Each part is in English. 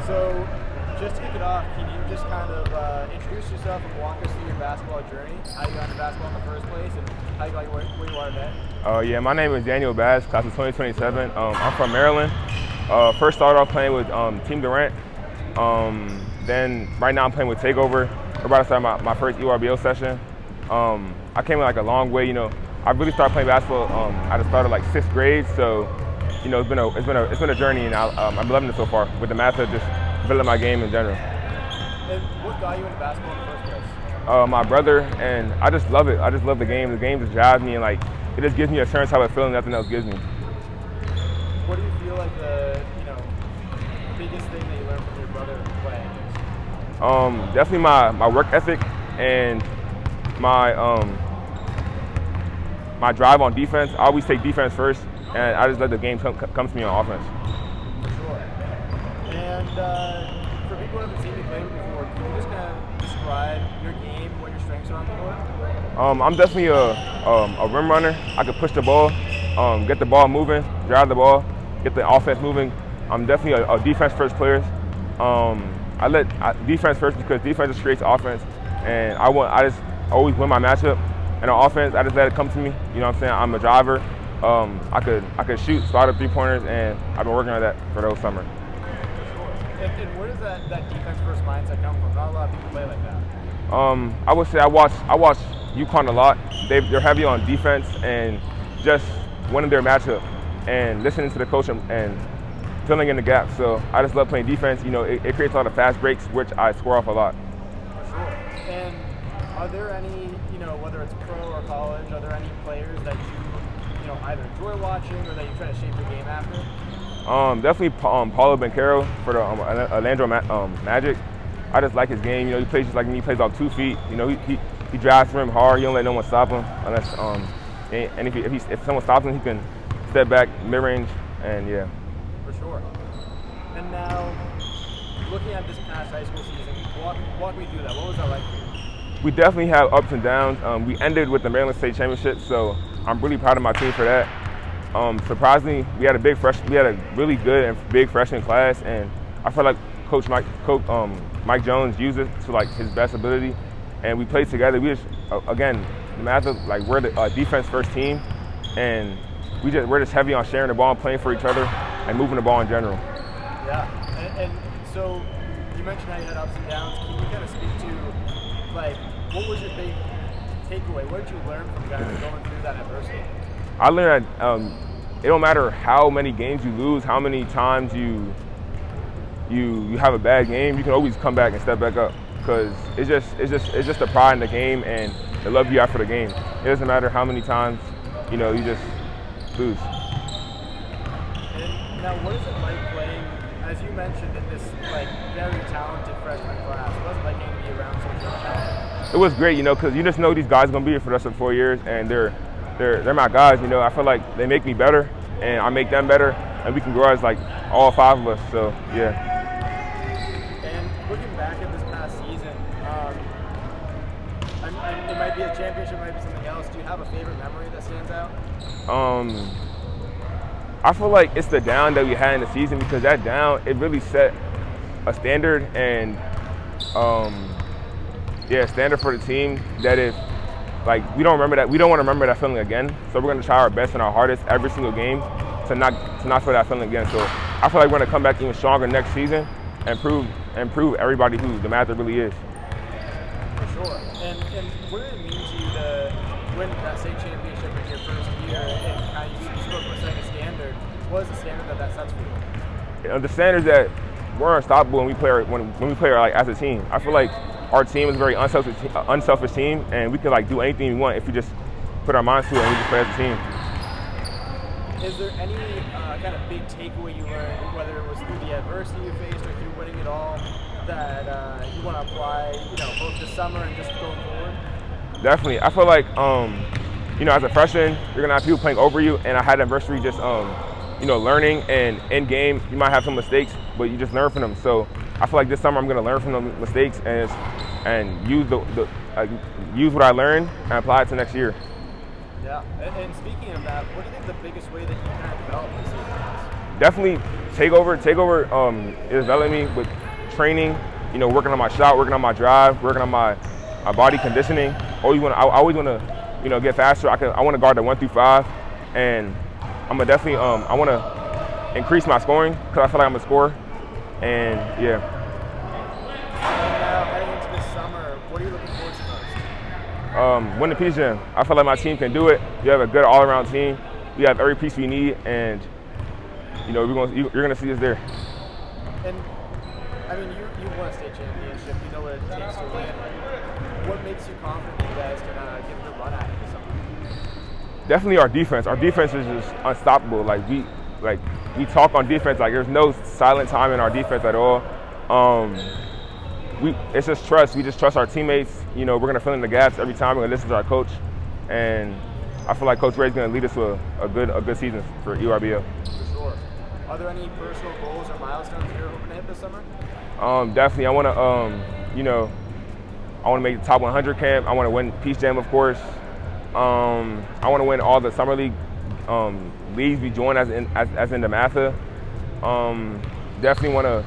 So, just to kick it off, can you just kind of introduce yourself and walk us through your basketball journey, how you got into basketball in the first place, and how you got where you are today? Yeah, my name is Daniel Abass, class of 2027. I'm from Maryland. First started off playing with Team Durant. Then right now I'm playing with Takeover. We're about to start my first ERBO session. I came like a long way, you know. I really started playing basketball at the start of like 6th grade, so you know it's been a journey, and I'm loving it so far with DeMatha, just developing my game in general. And what got you into basketball in the first place? My brother, and I just love it. I just love the game. The game just drives me, and like it just gives me assurance how I feel, and nothing else gives me. What do you feel like the biggest thing that you learned from your brother playing is? Definitely my work ethic and my my drive on defense. I always take defense first, and I just let the game come to me on offense. For sure. And for people who haven't seen you play before, can you just kind of describe your game, what your strengths are on the court? I'm definitely a rim runner. I can push the ball, get the ball moving, drive the ball, get the offense moving. I'm definitely a defense-first player. I let defense first because defense just creates offense, and I just always win my matchup. And on offense, I just let it come to me. You know what I'm saying? I'm a driver. I could shoot, spot up 3-pointers, and I've been working on that for the whole summer. And where does that defense-first mindset come from? Not a lot of people play like that. I would say I watch UConn a lot. They're heavy on defense and just winning their matchup and listening to the coach and filling in the gaps. So I just love playing defense. You know, it creates a lot of fast breaks, which I score off a lot. For sure. And are there any, whether it's pro or college, are there any players that you either enjoy watching or that you try to shape your game after? Definitely Paulo Banchero for the Orlando Magic. I just like his game. You know, he plays just like me. He plays off 2 feet. You know, he drives the rim hard. He don't let no one stop him unless and if someone stops him, he can step back, mid range, and yeah. For sure. And now, looking at this past high school season, walk me through that. What was that like for you? We definitely have ups and downs. We ended with the Maryland State Championship, so I'm really proud of my team for that. Surprisingly, we had a really good and big freshman class, and I feel like Coach Mike Jones used it to like his best ability, and we played together. We just again, DeMatha, like we're the defense first team, and we're just heavy on sharing the ball and playing for each other and moving the ball in general. Yeah, and so you mentioned how you had ups and downs. Can you kind of speak to what was your big takeaway? What did you learn from kind of going through that adversity? I learned that it don't matter how many games you lose, how many times you have a bad game, you can always come back and step back up because it's just the pride in the game and the love you have for the game. It doesn't matter how many times you just lose. And now, what is it like playing, as you mentioned, in this very talented freshman class? What was it like getting to be around so much talent? It was great, because you just know these guys are gonna be here for the rest of the 4 years, and they're my guys. I feel like they make me better, and I make them better, and we can grow as all 5 of us. So yeah. And looking back at this past season, it might be a championship, it might be something else. Do you have a favorite memory that stands out? I feel like it's the down that we had in the season because that down, it really set a standard and standard for the team that if we don't want to remember that feeling again. So we're going to try our best and our hardest every single game to not feel that feeling again. So I feel like we're going to come back even stronger next season and prove everybody who DeMatha really is. For sure. And what did it mean to you to win that state championship in your first year? And how you spoke about setting a standard. What is the standard that sets for you? The standard that we're unstoppable when we play as a team. I feel like our team is a very unselfish team, and we can do anything we want if we just put our minds to it and we just play as a team. Is there any kind of big takeaway you learned, whether it was through the adversity you faced or through winning it all, that you want to apply, both this summer and just going forward? Definitely. I feel like, as a freshman, you're gonna have people playing over you, and I had adversity just, learning, and in game you might have some mistakes, but you just learn from them. So I feel like this summer I'm gonna learn from the mistakes and use use what I learned and apply it to next year. Yeah, and speaking of that, what do you think the biggest way that you kind of developed this season is? definitely take over is developing me with training, working on my shot, working on my drive, working on my body conditioning. I always want to, get faster. I want to guard the 1 through 5, and I'm gonna definitely I want to increase my scoring because I feel like I'm a scorer, and yeah. And now heading into this summer, what are you looking forward to most? Win the Peach Jam. I feel like my team can do it. We have a good all-around team. We have every piece we need, and you're gonna see us there. And I mean, you won a state championship. You know what it takes to win. What makes you confident you guys can give a good run at it this summer? Definitely our defense. Our defense is just unstoppable. We talk on defense like there's no silent time in our defense at all. It's just trust. We just trust our teammates. We're gonna fill in the gaps every time. We're gonna listen to our coach, and I feel like Coach Ray's gonna lead us to a good season for URBL. For sure. Are there any personal goals or milestones you're hoping to hit this summer? Definitely. I want to make the top 100 camp. I want to win Peach Jam, of course. I want to win all the summer league leagues we join as in DeMatha. Definitely want to,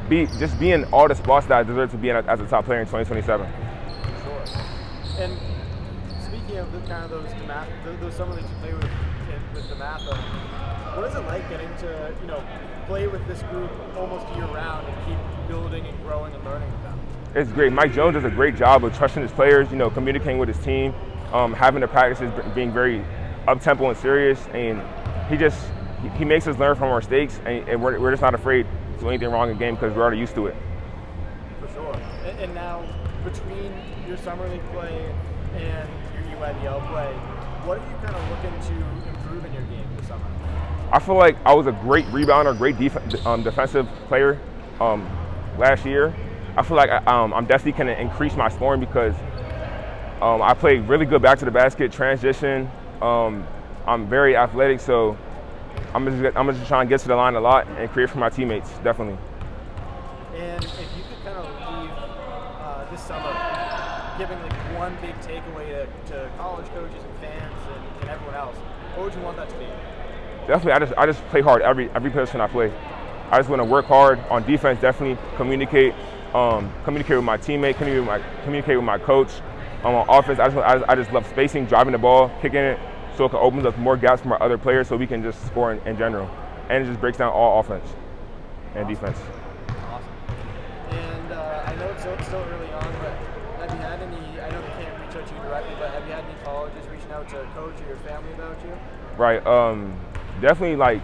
be in all the spots that I deserve to be in as a top player in 2027. Sure. And speaking of those summer leagues you play with DeMatha, what is it like getting to play with this group almost year round and keep building and growing and learning with them? It's great. Mike Jones does a great job of trusting his players, communicating with his team, having the practices being very up-tempo and serious, and he makes us learn from our mistakes, and we're just not afraid to do anything wrong in the game because we're already used to it. For sure. And now, between your summer league play and your UIBL play, what are you kind of looking to improve in your game this summer? I feel like I was a great rebounder, great defensive player last year. I feel like I'm definitely going to increase my scoring because I play really good back to the basket, transition. I'm very athletic, so I'm just trying to get to the line a lot and create for my teammates, definitely. And if you could kind of leave this summer giving one big takeaway to college coaches and fans and everyone else, what would you want that to be? Definitely, I just play hard every position I play. I just want to work hard on defense. Definitely communicate with my teammate, communicate with my coach. On offense, I just love spacing, driving the ball, kicking it, so it can open up more gaps for my other players, so we can just score in general. And it just breaks down all offense and defense. Awesome. And I know it's still early on, but have you had any? I know they can't reach out to you directly, but have you had any colleges reaching out to a coach or your family about you? Right. Definitely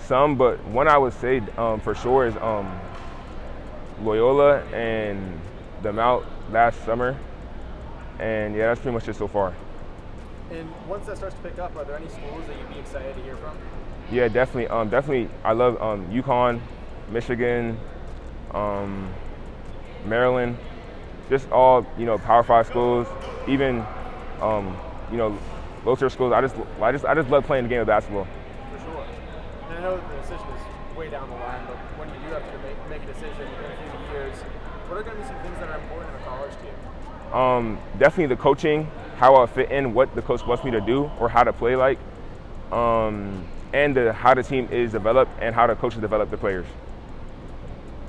some, but one I would say for sure is Loyola and DeMatha last summer, and yeah, that's pretty much it so far. And once that starts to pick up, are there any schools that you'd be excited to hear from? Yeah, definitely. Definitely, I love UConn, Michigan, Maryland, just all Power 5 schools, even low-tier schools. I just love playing the game of basketball. For sure. And I know the decision is way down the line, but when you do have to make a decision in a few years, what are going to be some things that are important in a college team? Definitely the coaching, how I fit in, what the coach wants me to do or how to play like, and how the team is developed and how the coaches develop the players.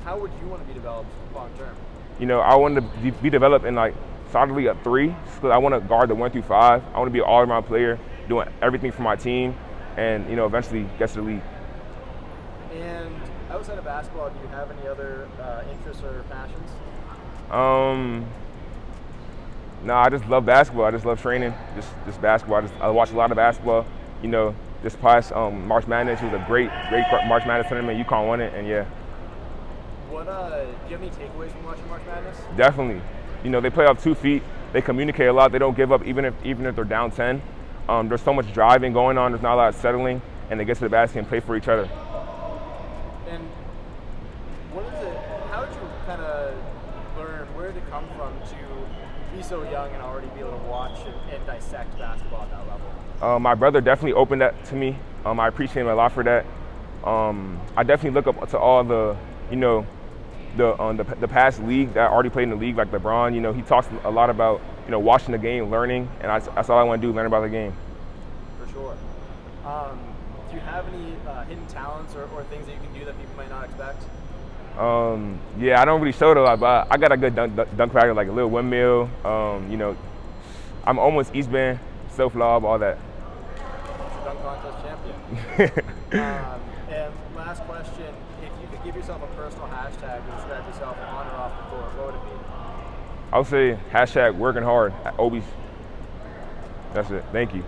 How would you want to be developed long term? I want to be developed in solidly a 3, because I want to guard the 1 through 5. I want to be an all-around player, doing everything for my team, and eventually get to the league. And outside of basketball, do you have any other interests or passions? No, I just love basketball. I just love training, just basketball. I watch a lot of basketball. This past March Madness was a great March Madness tournament. UConn won it, and yeah. What do you have any takeaways from watching March Madness? Definitely. They play off 2 feet. They communicate a lot. They don't give up even if they're down 10. There's so much driving going on. There's not a lot of settling, and they get to the basket and play for each other. And how did you kind of learn, where did it come from to be so young and already be able to watch and dissect basketball at that level? My brother definitely opened that to me. I appreciate him a lot for that. I definitely look up to all the past league that already played in the league, like LeBron. He talks a lot about watching the game, learning, and that's all I want to do, learn about the game. For sure. Do you have any hidden talents or things that you can do that people might not expect? Yeah, I don't really show it a lot, but I got a good dunk practice, like a little windmill. You know, I'm almost East Bend, self lob, all that. Dunk contest champion. And last question, if you could give yourself a personal hashtag to describe yourself on or off the court, what would it be? I would say hashtag working hard at Obies. That's it. Thank you.